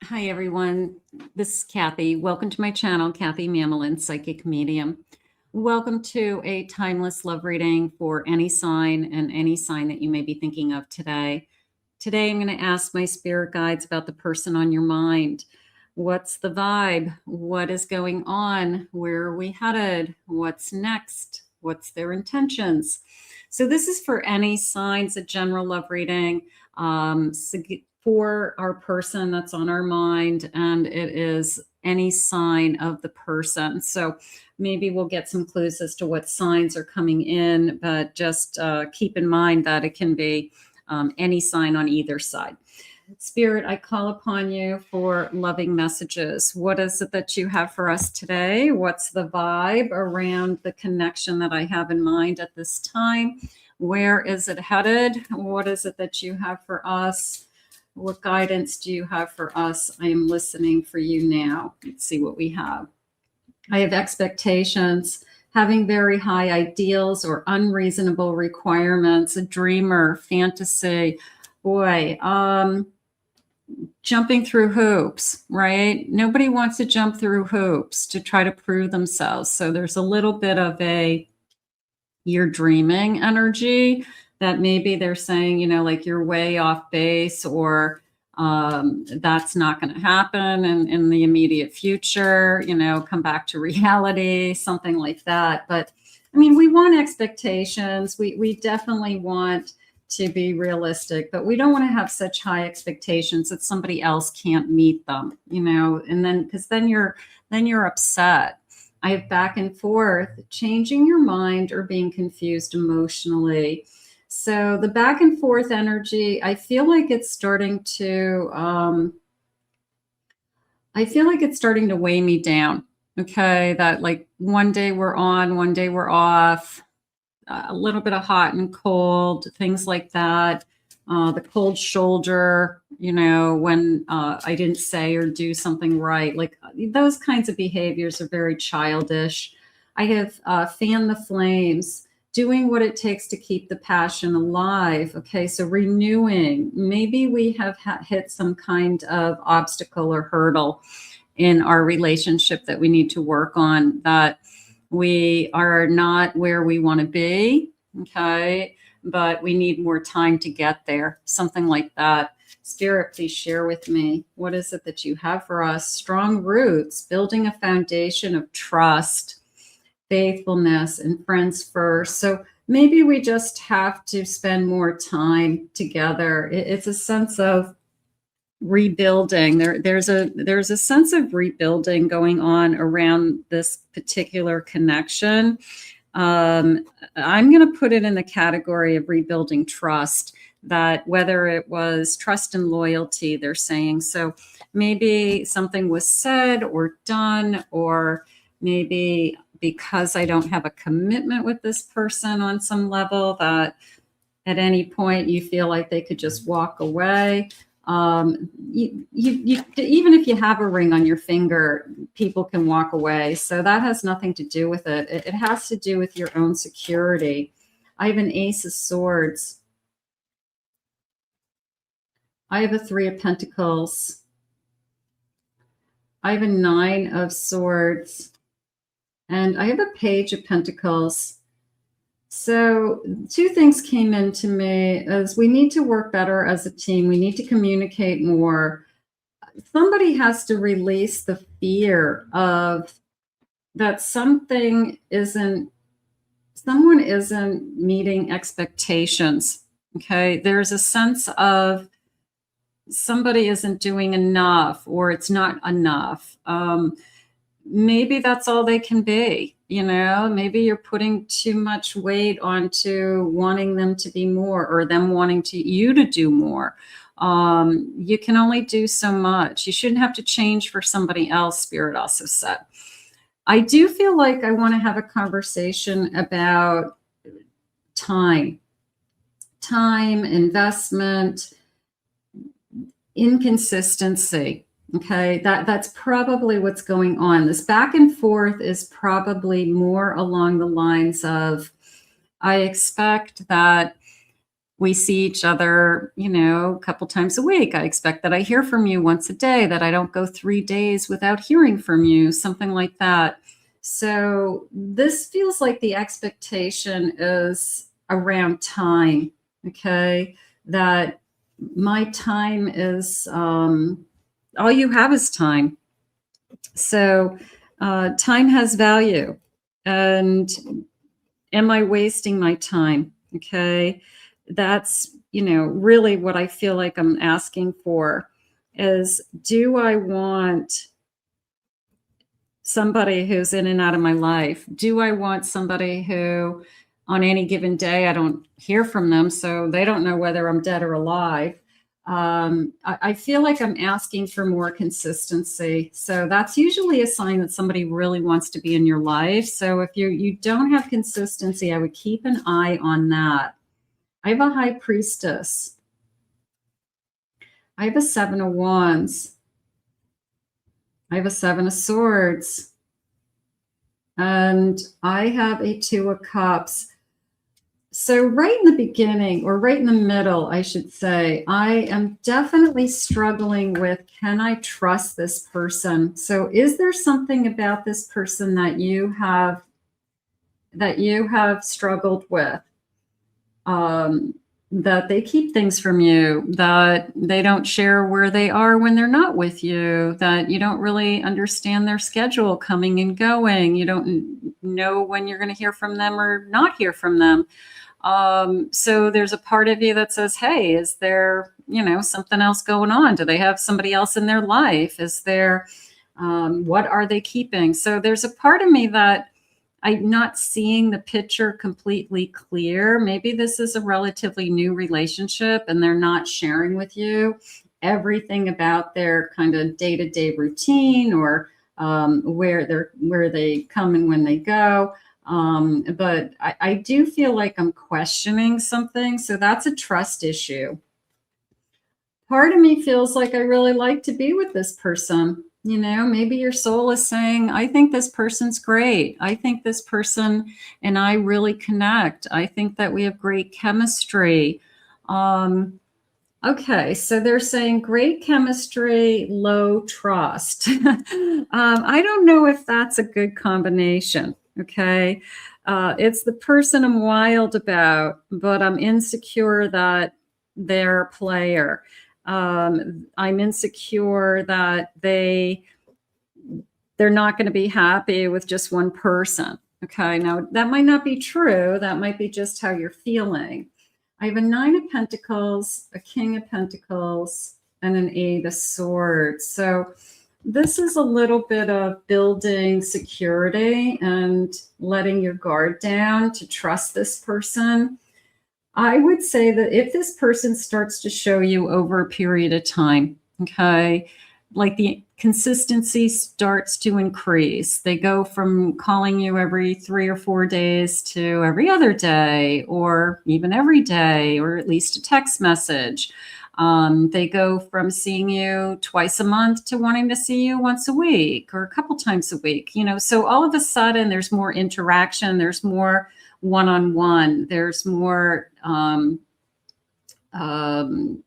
Hi, everyone. This is Kathy. Welcome to my channel, Kathy Mamelin, Psychic Medium. Welcome to a timeless love reading for any sign and any sign that you may be thinking of today. Today, I'm going to ask my spirit guides about the person on your mind. What's the vibe? What is going on? Where are we headed? What's next? What's their intentions? So this is for any signs, a general love reading. For our person that's on our mind, and it is any sign of the person. So maybe we'll get some clues as to what signs are coming in, but just keep in mind that it can be any sign on either side. Spirit, I call upon you for loving messages. What is it that you have for us today? What's the vibe around the connection that I have in mind at this time? Where is it headed? What is it that you have for us? What guidance do you have for us? I am listening for you now. Let's see what we have. I have expectations, having very high ideals or unreasonable requirements, a dreamer, fantasy. Boy, jumping through hoops, right? Nobody wants to jump through hoops to try to prove themselves. So there's a little bit of a you're dreaming energy that maybe they're saying, like you're way off base, or that's not going to happen in the immediate future, come back to reality, something like that. But I mean, we want expectations. We definitely want to be realistic, but we don't want to have such high expectations that somebody else can't meet them, and then because then you're upset. I have back and forth, changing your mind or being confused emotionally. So the back and forth energy, I feel like it's starting to weigh me down. Okay, that like one day we're on, one day we're off, a little bit of hot and cold, things like that. The cold shoulder, when I didn't say or do something right, like those kinds of behaviors are very childish. I have fanned the flames, doing what it takes to keep the passion alive. Okay, so renewing. Maybe we have hit some kind of obstacle or hurdle in our relationship that we need to work on, that we are not where we want to be. Okay, but we need more time to get there, something like that. Spirit, please share with me. What is it that you have for us? Strong roots, building a foundation of trust, faithfulness, and friends first. So maybe we just have to spend more time together. It's a sense of rebuilding. There's a sense of rebuilding going on around this particular connection. I'm going to put it in the category of rebuilding trust, that whether it was trust and loyalty, they're saying. So maybe something was said or done, or maybe because I don't have a commitment with this person on some level, that at any point you feel like they could just walk away. You even if you have a ring on your finger, people can walk away. So that has nothing to do with it. It has to do with your own security. I have an Ace of Swords. I have a Three of Pentacles. I have a Nine of Swords. And I have a Page of Pentacles. So two things came into me as we need to work better as a team. We need to communicate more. Somebody has to release the fear of that someone isn't meeting expectations. Okay. There's a sense of somebody isn't doing enough, or it's not enough. Maybe that's all they can be. Maybe you're putting too much weight onto wanting them to be more, or them wanting you to do more. You can only do so much. You shouldn't have to change for somebody else, Spirit also said. I do feel like I want to have a conversation about time, investment, inconsistency. Okay, that's probably what's going on. This back and forth is probably more along the lines of, I expect that we see each other, a couple times a week. I expect that I hear from you once a day, that I don't go 3 days without hearing from you, something like that. So this feels like the expectation is around time, okay? That my time is, all you have is time. So time has value. And am I wasting my time? Okay. That's, really what I feel like I'm asking for is, do I want somebody who's in and out of my life? Do I want somebody who on any given day I don't hear from them, so they don't know whether I'm dead or alive? I feel like I'm asking for more consistency. So that's usually a sign that somebody really wants to be in your life. So if you don't have consistency, I would keep an eye on that. I have a High Priestess. I have a Seven of Wands. I have a Seven of Swords. And I have a Two of Cups. So right in the beginning, or right in the middle, I should say, I am definitely struggling with, can I trust this person? So is there something about this person that you have struggled with? That they keep things from you, that they don't share where they are when they're not with you, that you don't really understand their schedule coming and going. You don't know when you're going to hear from them or not hear from them. So there's a part of you that says, hey, is there, something else going on? Do they have somebody else in their life? Is there, what are they keeping? So there's a part of me that I'm not seeing the picture completely clear. Maybe this is a relatively new relationship and they're not sharing with you everything about their kind of day-to-day routine or where they come and when they go. But I do feel like I'm questioning something. So that's a trust issue. Part of me feels like I really like to be with this person. Maybe your soul is saying, I think this person's great. I think this person and I really connect. I think that we have great chemistry. Okay, so they're saying great chemistry, low trust. I don't know if that's a good combination. Okay. It's the person I'm wild about, but I'm insecure that they're a player. I'm insecure that they're not going to be happy with just one person. Okay. Now that might not be true. That might be just how you're feeling. I have a Nine of Pentacles, a King of Pentacles, and an Eight of Swords. So this is a little bit of building security and letting your guard down to trust this person. I would say that if this person starts to show you over a period of time, okay, like the consistency starts to increase. They go from calling you every 3 or 4 days to every other day, or even every day, or at least a text message. They go from seeing you twice a month to wanting to see you once a week or a couple times a week. So all of a sudden there's more interaction, there's more one-on-one, there's more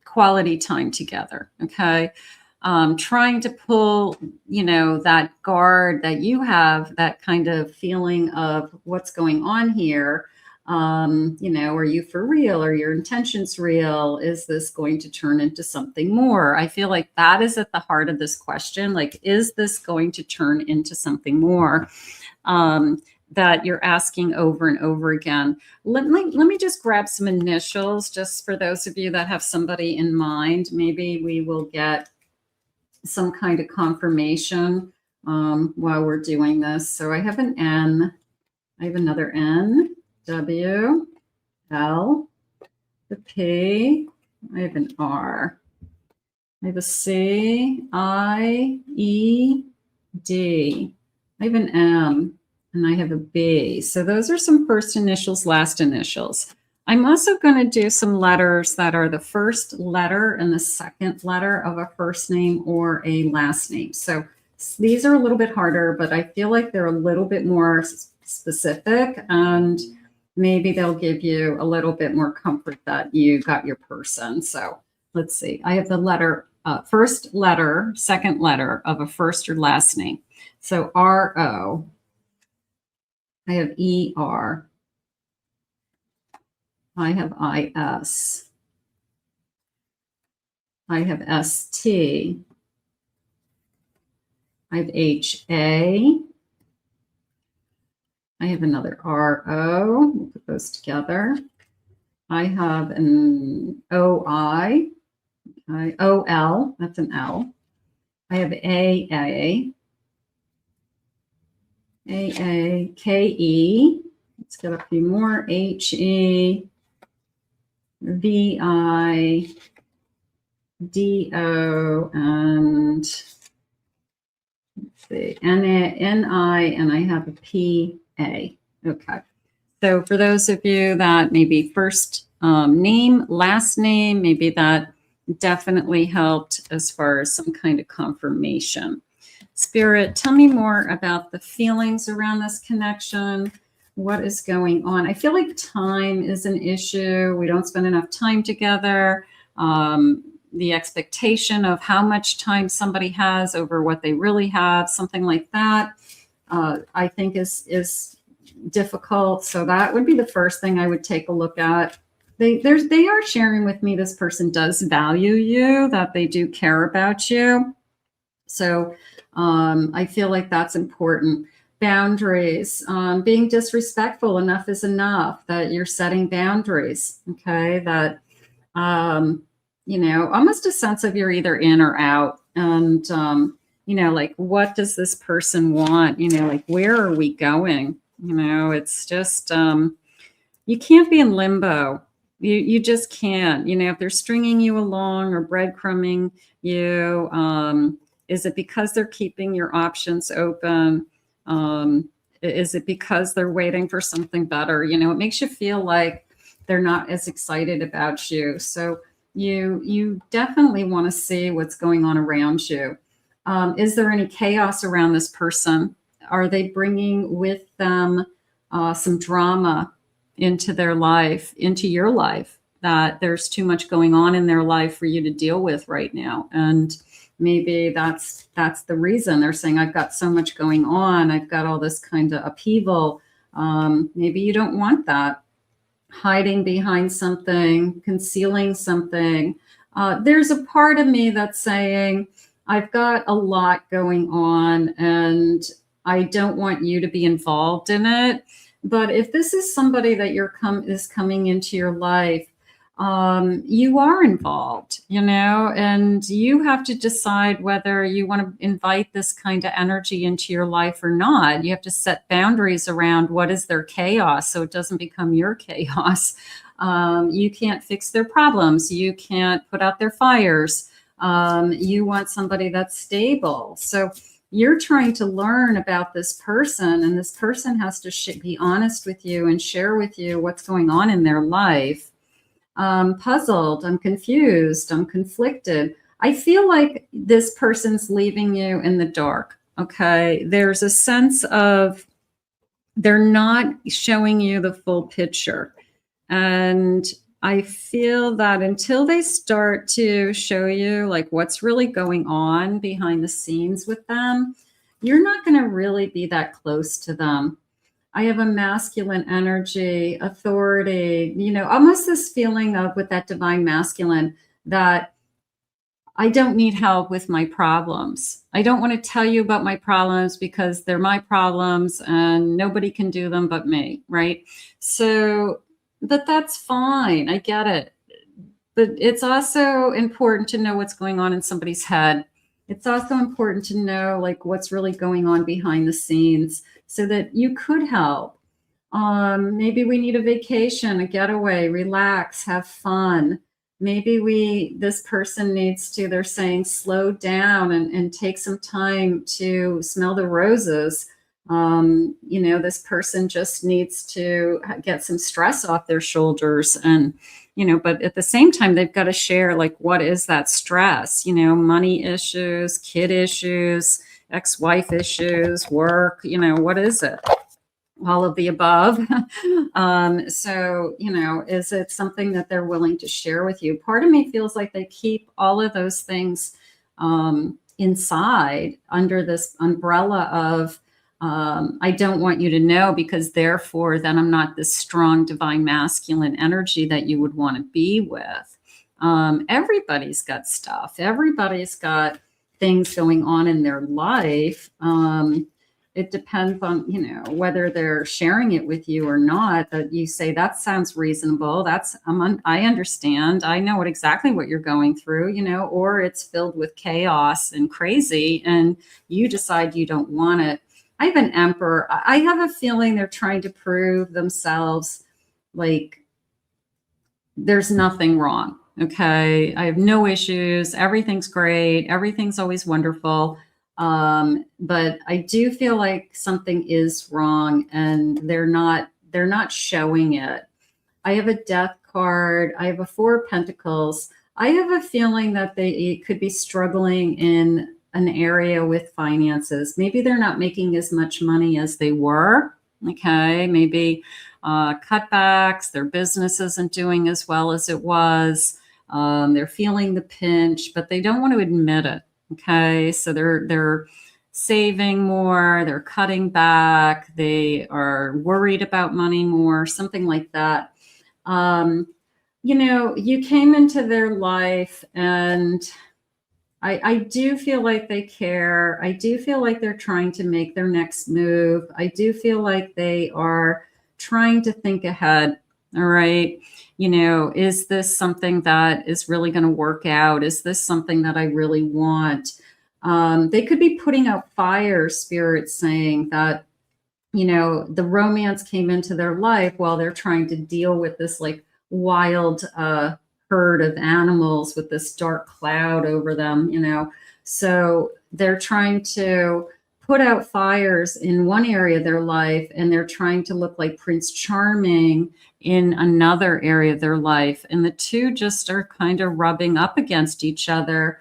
quality time together. Okay. Trying to pull, that guard that you have, that kind of feeling of what's going on here. Are you for real? Are your intentions real? Is this going to turn into something more? I feel like that is at the heart of this question. Like, is this going to turn into something more? That you're asking over and over again. Let me just grab some initials, just for those of you that have somebody in mind. Maybe we will get some kind of confirmation while we're doing this. So I have an N. I have another N, W, L, the P. I have an R. I have a C, I, E, D. I have an M. And I have a B. So those are some first initials, last initials. I'm also going to do some letters that are the first letter and the second letter of a first name or a last name. So these are a little bit harder, but I feel like they're a little bit more specific. And maybe they'll give you a little bit more comfort that you got your person. So let's see. I have the letter, first letter, second letter of a first or last name. So R-O. I have E-R. I have I-S. I have S-T. I have H-A. I have another R-O. We'll put those together. I have an O-I. O-L. That's an L. I have A-A. A-A-K-E. Let's get a few more. H-E-V-I-D-O. And let's see, N-I, and I have a P-A. Okay. So for those of you that maybe first name, last name, maybe that definitely helped as far as some kind of confirmation. Spirit, tell me more about the feelings around this connection. What is going on? I feel like time is an issue. We don't spend enough time together. The expectation of how much time somebody has over what they really have, something like that, I think is difficult. So that would be the first thing I would take a look at. They are sharing with me this person does value you, that they do care about you. So I feel like that's important. Boundaries, being disrespectful, enough is enough, that you're setting boundaries, okay? That, you know, almost a sense of you're either in or out. And, you know, like, what does this person want? You know, like, where are we going? You know, it's just, you can't be in limbo. You just can't. You know, if they're stringing you along or breadcrumbing you, is it because they're keeping your options open? Is it because they're waiting for something better? You know, it makes you feel like they're not as excited about you. So you definitely want to see what's going on around you. Is there any chaos around this person? Are they bringing with them some drama into their life, into your life, that there's too much going on in their life for you to deal with right now? And maybe that's the reason they're saying, I've got so much going on. I've got all this kind of upheaval. Maybe you don't want that. Hiding behind something, concealing something. There's a part of me that's saying, I've got a lot going on and I don't want you to be involved in it. But if this is somebody that is coming into your life, you are involved, you know, and you have to decide whether you want to invite this kind of energy into your life or not. You have to set boundaries around what is their chaos so it doesn't become your chaos. You can't fix their problems. You can't put out their fires. You want somebody that's stable. So you're trying to learn about this person, and this person has to be honest with you and share with you what's going on in their life. I'm puzzled, I'm confused, I'm conflicted. I feel like this person's leaving you in the dark, okay? There's a sense of they're not showing you the full picture. And I feel that until they start to show you like what's really going on behind the scenes with them, you're not going to really be that close to them. I have a masculine energy, authority, you know, almost this feeling of with that divine masculine that I don't need help with my problems. I don't want to tell you about my problems because they're my problems and nobody can do them but me, right? So, but that's fine. I get it. But it's also important to know what's going on in somebody's head. It's also important to know like what's really going on behind the scenes so that you could help. Maybe we need a vacation, a getaway, relax, have fun. Maybe this person needs to, they're saying, slow down and take some time to smell the roses. You know, this person just needs to get some stress off their shoulders. And, you know, but at the same time, they've got to share, like, what is that stress? You know, money issues, kid issues, ex-wife issues, work, you know, what is it? all of the above. So, you know, is it something that they're willing to share with you? Part of me feels like they keep all of those things inside under this umbrella of, I don't want you to know, because therefore then I'm not this strong divine masculine energy that you would want to be with. Everybody's got stuff. Everybody's got things going on in their life. It depends on, you know, whether they're sharing it with you or not, that you say, that sounds reasonable. I understand. I know exactly what you're going through, you know, or it's filled with chaos and crazy and you decide you don't want it. I have an Emperor. I have a feeling they're trying to prove themselves like there's nothing wrong. Okay. I have no issues. Everything's great. Everything's always wonderful. But I do feel like something is wrong and they're not showing it. I have a Death card. I have a Four of Pentacles. I have a feeling that they could be struggling in an area with finances. Maybe they're not making as much money as they were. Okay. Maybe cutbacks, their business isn't doing as well as it was. They're feeling the pinch, but they don't want to admit it. Okay, so they're saving more, they're cutting back, they are worried about money more, something like that. You know, you came into their life and I do feel like they care. I do feel like they're trying to make their next move. I do feel like they are trying to think ahead. All right. You know, is this something that is really going to work out? Is this something that I really want? They could be putting out fires, Spirit, saying that, you know, the romance came into their life while they're trying to deal with this like wild herd of animals with this dark cloud over them, you know. So they're trying to put out fires in one area of their life and they're trying to look like Prince Charming in another area of their life. And the two just are kind of rubbing up against each other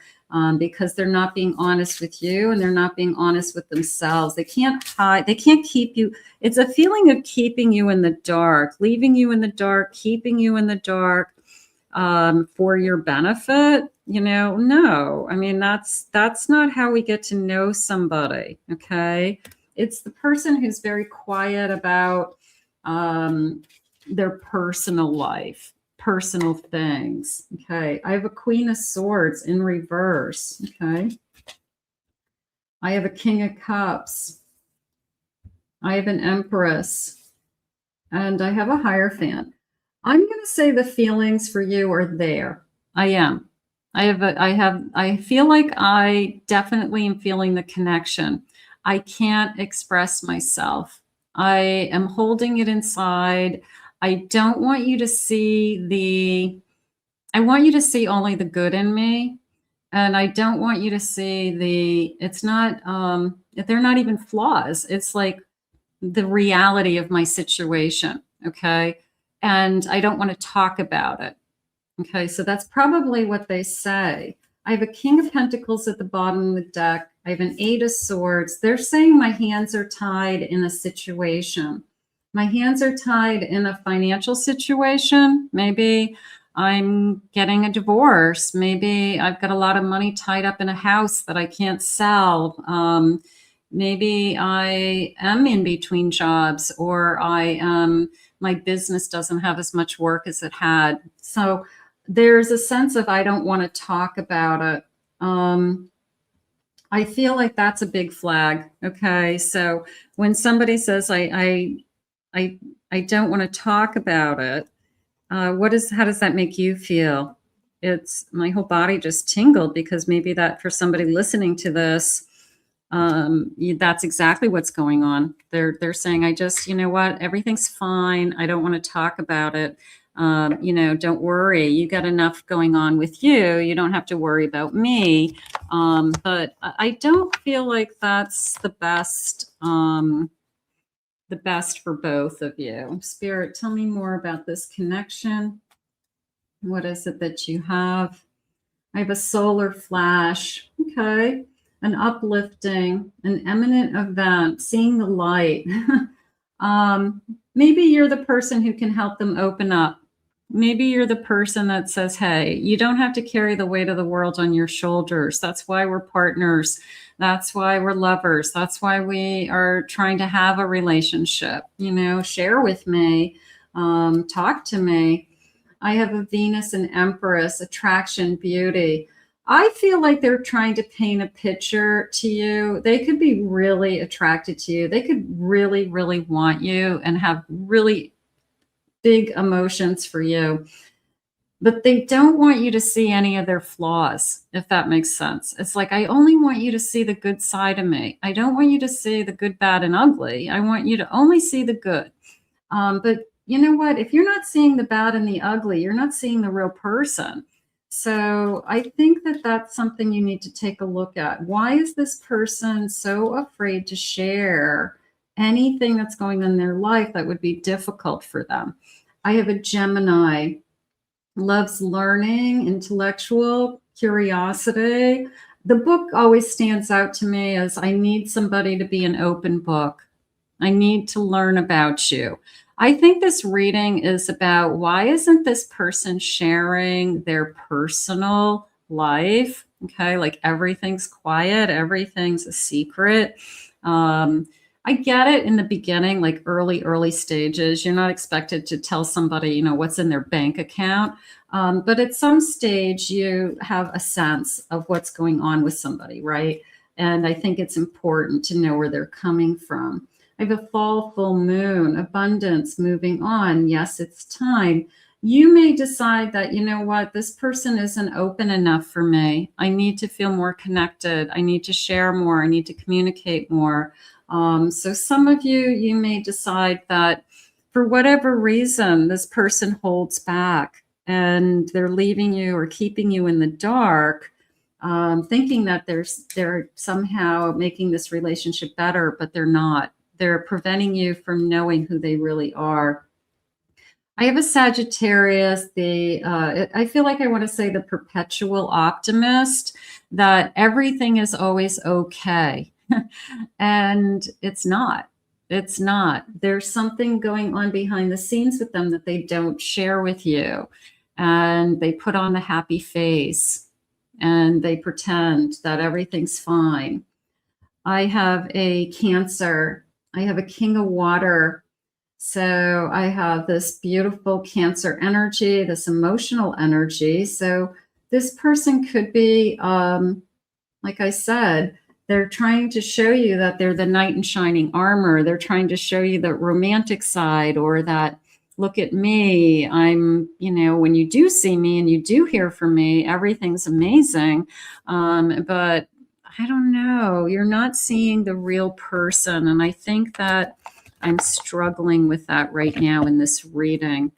because they're not being honest with you and they're not being honest with themselves. They can't hide. They can't keep you. It's a feeling of keeping you in the dark, leaving you in the dark, keeping you in the dark for your benefit. You know, no, I mean, that's not how we get to know somebody. Okay. It's the person who's very quiet about their personal life, personal things. Okay. I have a Queen of Swords in reverse. Okay. I have a King of Cups. I have an Empress and I have a Hierophant. I'm going to say the feelings for you are there. I am. I feel like I definitely am feeling the connection. I can't express myself. I am holding it inside. I don't want you to see I want you to see only the good in me. And I don't want you to see it's not, they're not even flaws. It's like the reality of my situation. Okay. And I don't want to talk about it. Okay, so that's probably what they say. I have a King of Pentacles at the bottom of the deck. I have an Eight of Swords. They're saying my hands are tied in a situation. My hands are tied in a financial situation. Maybe I'm getting a divorce. Maybe I've got a lot of money tied up in a house that I can't sell. Maybe I am in between jobs, or my business doesn't have as much work as it had. So there's a sense of I don't want to talk about it. I feel like that's a big flag. Okay, so when somebody says I don't want to talk about it, how does that make you feel? It's my whole body just tingled, because maybe that for somebody listening to this, that's exactly what's going on. They're saying, I just, you know what, everything's fine. I don't want to talk about it. You know, don't worry. You got enough going on with you. You don't have to worry about me. But I don't feel like that's the best for both of you. Spirit, tell me more about this connection. What is it that you have? I have a solar flash. Okay. An uplifting, an eminent event, seeing the light. Maybe you're the person who can help them open up. Maybe you're the person that says, hey, you don't have to carry the weight of the world on your shoulders. That's why we're partners. That's why we're lovers. That's why we are trying to have a relationship. You know, share with me, talk to me. I have a Venus and Empress, attraction, beauty. I feel like they're trying to paint a picture to you. They could be really attracted to you. They could really, really want you and have really big emotions for you. But they don't want you to see any of their flaws, if that makes sense. It's like, I only want you to see the good side of me. I don't want you to see the good, bad, and ugly. I want you to only see the good. But you know what? If you're not seeing the bad and the ugly, you're not seeing the real person. So I think that that's something you need to take a look at. Why is this person so afraid to share anything that's going on in their life that would be difficult for them? I have a Gemini, loves learning, intellectual curiosity. The book always stands out to me as I need somebody to be an open book. I need to learn about you. I think this reading is about why isn't this person sharing their personal life? Okay, like everything's quiet, everything's a secret. I get it in the beginning, like early stages. You're not expected to tell somebody, you know, what's in their bank account. But at some stage, you have a sense of what's going on with somebody, right? And I think it's important to know where they're coming from. I have a fall, full moon, abundance, moving on. Yes, it's time. You may decide that, you know what, this person isn't open enough for me. I need to feel more connected. I need to share more. I need to communicate more. So some of you may decide that for whatever reason, this person holds back and they're leaving you or keeping you in the dark, thinking that they're somehow making this relationship better, but they're not. They're preventing you from knowing who they really are. I have a Sagittarius, I feel like I want to say the perpetual optimist, that everything is always okay. And it's not. It's not. There's something going on behind the scenes with them that they don't share with you. And they put on the happy face and they pretend that everything's fine. I have a Cancer. I have a King of Water. So I have this beautiful Cancer energy, this emotional energy. So this person could be, like I said, they're trying to show you that they're the knight in shining armor. They're trying to show you the romantic side, or that, look at me. I'm, you know, when you do see me and you do hear from me, everything's amazing. But I don't know, you're not seeing the real person. And I think that I'm struggling with that right now in this reading.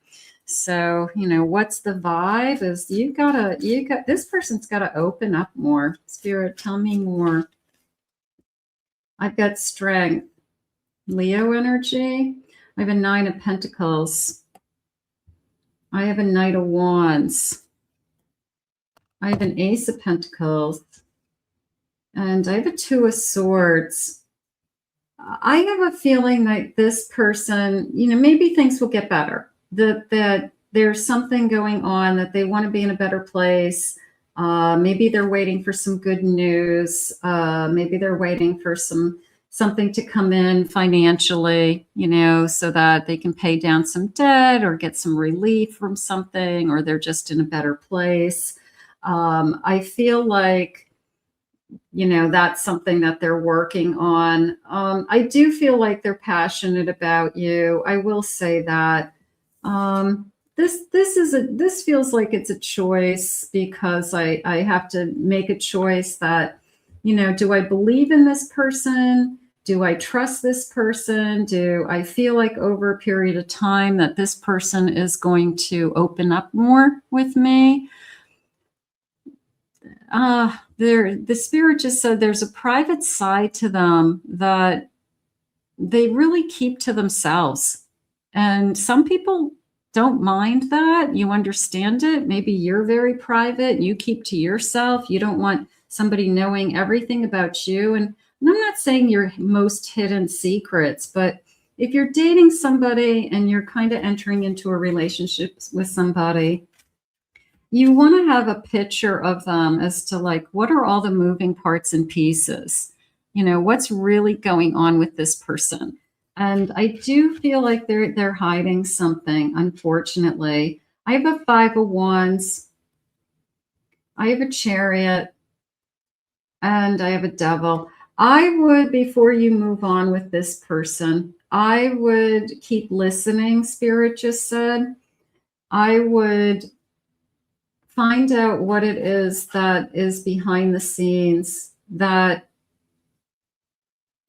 So, you know, what's the vibe is this person's got to open up more. Spirit, tell me more. I've got Strength, Leo energy. I have a Nine of Pentacles. I have a Knight of Wands. I have an Ace of Pentacles. And I have a Two of Swords. I have a feeling that this person, you know, maybe things will get better. That there's something going on, that they want to be in a better place. Maybe they're waiting for some good news. Maybe they're waiting for something to come in financially, you know, so that they can pay down some debt or get some relief from something, or they're just in a better place. I feel like, you know, that's something that they're working on. I do feel like they're passionate about you. I will say that. This feels like it's a choice, because I have to make a choice that, you know, do I believe in this person? Do I trust this person? Do I feel like over a period of time that this person is going to open up more with me? The spirit just said there's a private side to them that they really keep to themselves. And some people don't mind that. You understand it. Maybe you're very private. You keep to yourself. You don't want somebody knowing everything about you. And I'm not saying your most hidden secrets, but if you're dating somebody and you're kind of entering into a relationship with somebody, you want to have a picture of them as to like, what are all the moving parts and pieces? You know, what's really going on with this person? And I do feel like they're hiding something, unfortunately. I have a Five of Wands, I have a Chariot, and I have a Devil. I would, before you move on with this person, I would keep listening, Spirit just said. I would find out what it is that is behind the scenes that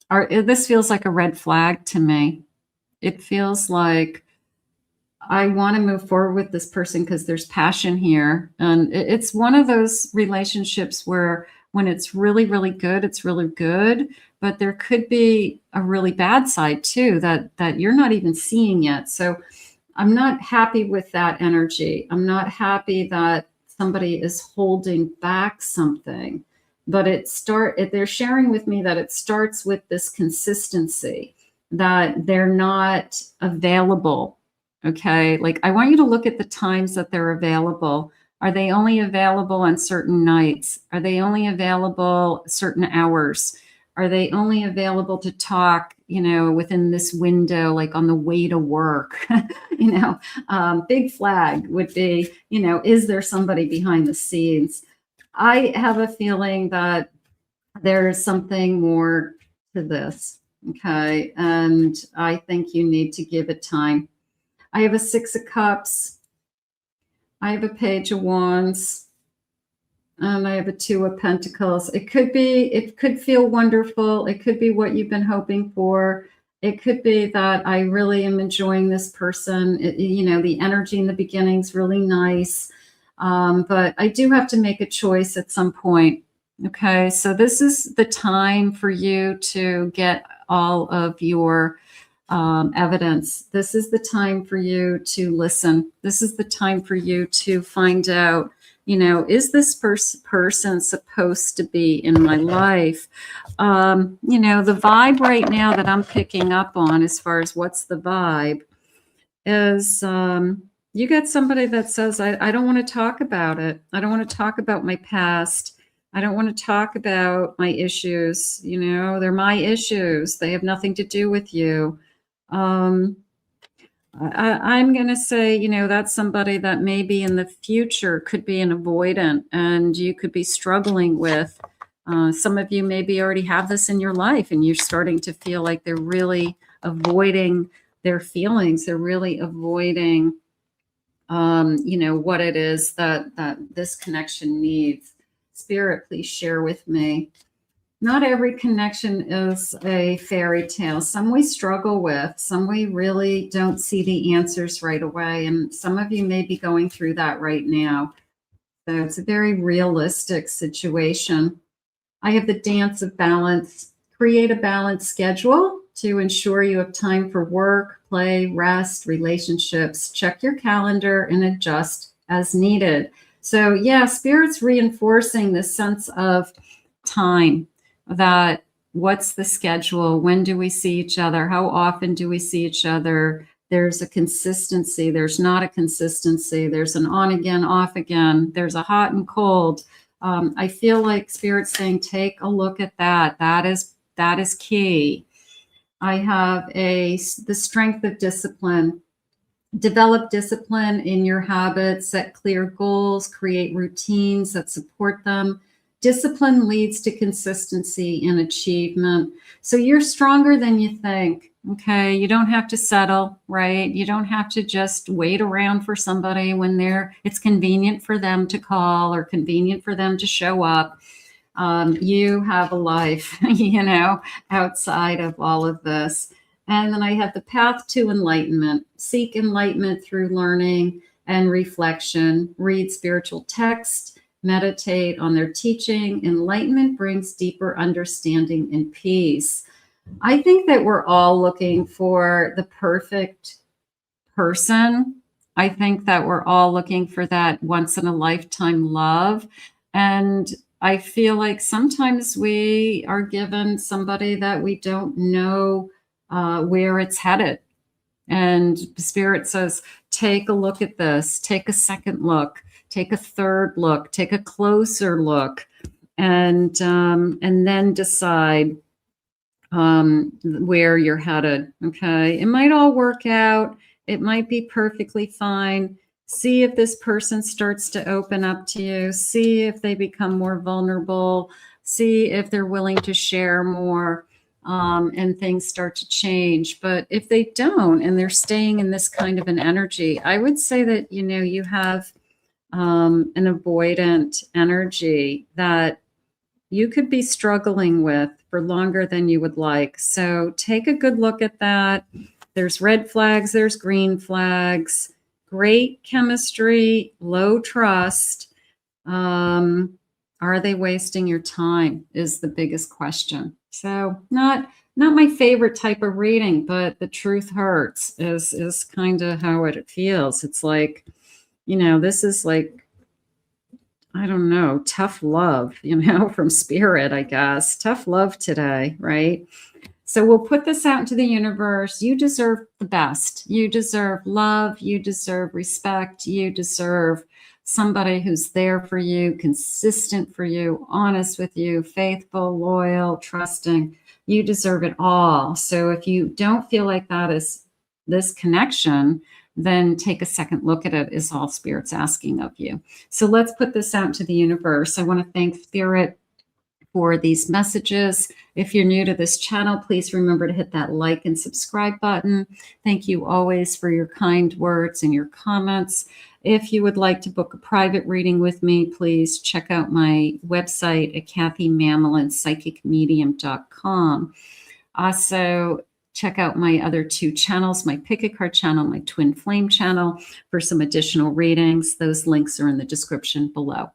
are, this feels like a red flag to me. It feels like I want to move forward with this person because there's passion here. And it's one of those relationships where when it's really, really good, it's really good. But there could be a really bad side too that you're not even seeing yet. So I'm not happy with that energy. I'm not happy that somebody is holding back something. But they're sharing with me that it starts with this consistency, that they're not available. Okay. Like, I want you to look at the times that they're available. Are they only available on certain nights? Are they only available certain hours? Are they only available to talk, you know, within this window, like on the way to work? You know, big flag would be, you know, is there somebody behind the scenes? I have a feeling that there's something more to this. Okay. And I think you need to give it time. I have a Six of Cups. I have a Page of Wands. And I have a Two of Pentacles. It could feel wonderful. It could be what you've been hoping for. It could be that I really am enjoying this person. You know, the energy in the beginning is really nice. But I do have to make a choice at some point. Okay, so this is the time for you to get all of your evidence. This is the time for you to listen. This is the time for you to find out, you know, is this person supposed to be in my life? You know, the vibe right now that I'm picking up on, as far as what's the vibe, is you get somebody that says, I don't want to talk about it. I don't want to talk about my past. I don't want to talk about my issues. You know, they're my issues. They have nothing to do with you. I'm going to say, you know, that's somebody that maybe in the future could be an avoidant and you could be struggling with. Some of you maybe already have this in your life and you're starting to feel like they're really avoiding their feelings. They're really avoiding, you know, what it is that this connection needs. Spirit, please share with me. Not every connection is a fairy tale. Some we struggle with, some we really don't see the answers right away. And some of you may be going through that right now. So it's a very realistic situation. I have the Dance of Balance. Create a balanced schedule to ensure you have time for work, play, rest, relationships. Check your calendar and adjust as needed. So yeah, Spirit's reinforcing this sense of time. That what's the schedule? When do we see each other? How often do we see each other? There's a consistency. There's not a consistency. There's an on again, off again. There's a hot and cold. I feel like Spirit's saying, take a look at that. That is key. I have the strength of discipline. Develop discipline in your habits, set clear goals, create routines that support them. Discipline leads to consistency and achievement. So you're stronger than you think. Okay. You don't have to settle, right? You don't have to just wait around for somebody when it's convenient for them to call or convenient for them to show up. You have a life, you know, outside of all of this. And then I have the path to enlightenment. Seek enlightenment through learning and reflection. Read spiritual text. Meditate on their teaching. Enlightenment brings deeper understanding and peace. I think that we're all looking for the perfect person. I think that we're all looking for that once in a lifetime love. And I feel like sometimes we are given somebody that we don't know where it's headed. And Spirit says, take a look at this, take a second look, take a third look, take a closer look, and then decide where you're headed. Okay. It might all work out. It might be perfectly fine. See if this person starts to open up to you. See if they become more vulnerable. See if they're willing to share more, and things start to change. But if they don't, and they're staying in this kind of an energy, I would say that, you know, you have an avoidant energy that you could be struggling with for longer than you would like. So take a good look at that. There's red flags, there's green flags, great chemistry, low trust. Are they wasting your time is the biggest question. So not my favorite type of reading, but the truth hurts is kind of how it feels. It's like, you know, this is like, I don't know, tough love, you know, from Spirit, I guess. Tough love today, right? So we'll put this out into the universe. You deserve the best. You deserve love. You deserve respect. You deserve somebody who's there for you, consistent for you, honest with you, faithful, loyal, trusting. You deserve it all. So if you don't feel like that is this connection, then take a second look at it, is all Spirit's asking of you. So let's put this out to the universe. I want to thank Spirit for these messages. If you're new to this channel, please remember to hit that like and subscribe button. Thank you always for your kind words and your comments. If you would like to book a private reading with me, please check out my website at kathymamlinpsychicmedium.com. Also, check out my other two channels, my Pick a Card channel, my Twin Flame channel, for some additional readings. Those links are in the description below.